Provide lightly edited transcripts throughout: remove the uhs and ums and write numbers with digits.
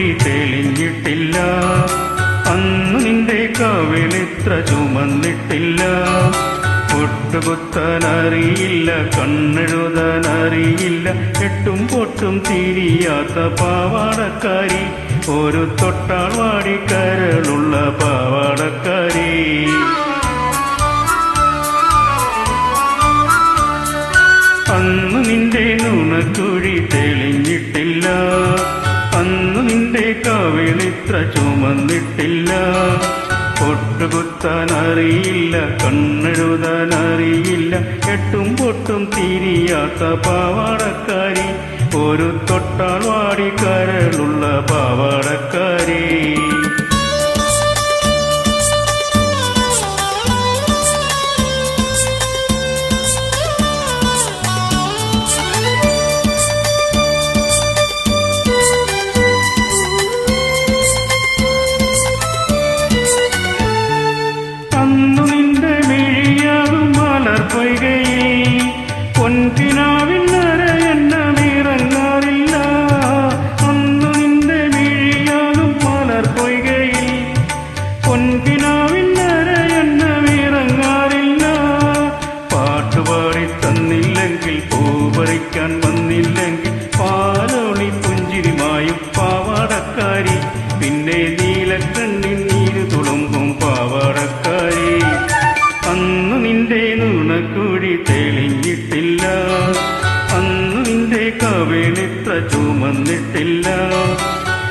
നുണക്കുഴി തെളിഞ്ഞിട്ടില്ല. അന്നു നിന്റെ കവിളിത്ര ചുമന്നിട്ടില്ല. പൊട്ടുകുത്താനറിയില്ല, കണ്ണെഴുതാനറിയില്ല, എട്ടും പൊട്ടും തിരിയാത്ത പാവാടക്കാരി, ഒരു തൊട്ടാൾ വാടിക്കരളുള്ള പാവാടക്കാരി. അന്നു നിന്റെ നുണക്കുഴി തെളിഞ്ഞിട്ടില്ല. അന്നു നിന്റെ കവിളിത്ര ചുമന്നിട്ടില്ല. പൊട്ടുകുത്താനറിയില്ല, കണ്ണെഴുതാനറിയില്ല, എട്ടും പൊട്ടും തിരിയാത്ത പാവാടക്കാരി, ഒരു തൊട്ടാൾ വാടിക്കരളുള്ള പാവാടക്കാരി. പൊൻകിനാവിന്നര എണ്ണമിറങ്ങാറില്ല. അന്നു നിന്റെ മിഴിയാകും മലർ പൊയ്കയിൽ. പൊൻകിനാവിന്നര എണ്ണമിറങ്ങാറില്ല. പാട്ടുപാടി തന്നില്ലെങ്കിൽ, പൂപറിക്കാൻ വന്നില്ലെങ്കിൽ, പാലോളി പുഞ്ചിരിമായും പാവാടക്കാരി, പിന്നെ നീലക്കണ്ണിൻ നീര് തുളുമ്പും പാവാടക്കാരി. അന്നു നിന്റെ നുണക്കുഴി തെളിഞ്ഞിട്ടില്ല. അന്നു നിന്റെ കവിളിത്ര ചുമന്നിട്ടില്ല.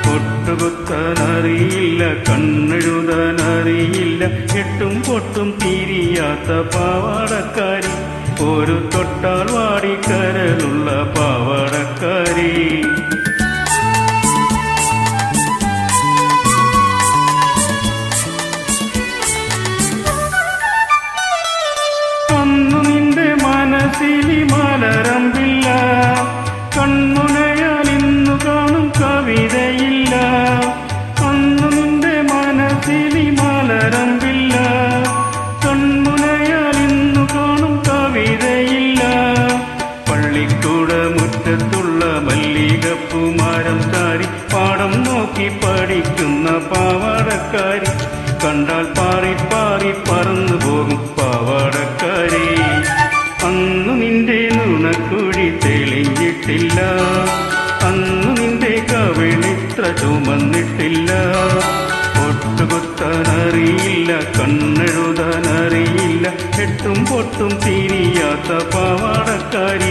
പൊട്ടുകുത്താനറിയില്ല, കണ്ണെഴുതാനറിയില്ല, എട്ടും പൊട്ടും തിരിയാത്ത പാവാടക്കാരി, ഒരു തൊട്ടാൾ വാടിക്കരളുള്ള പാവാടക്കാരി. മനസ്സിലി മലരമ്പില്ല, കൺമുനയാൽ ഇന്നു കാണും കവിതയില്ല. അന്നു നിന്റെ മനസ്സിലി മലരമ്പില്ല, കൺമുനയാൽ ഇന്നു കാണും കവിതയില്ല. പള്ളിക്കൂട മുറ്റത്തുള്ള മല്ലികപ്പൂമാരം ചാരി, പാടം നോക്കി പഠിക്കുന്ന പാവാടക്കാരി, കണ്ടാൽ പാറി പാറി പറന്നു പോകും പാവാടക്കാരി. അന്നു നിന്റെ നുണക്കുഴി തെളിഞ്ഞിട്ടില്ല. അന്നു നിന്റെ കവിളിത്ര ചുമന്നിട്ടില്ല. പൊട്ടുകുത്താനറിയില്ല, കണ്ണെഴുതാനറിയില്ല, എട്ടും പൊട്ടും തിരിയാത്ത പാവാടക്കാരി,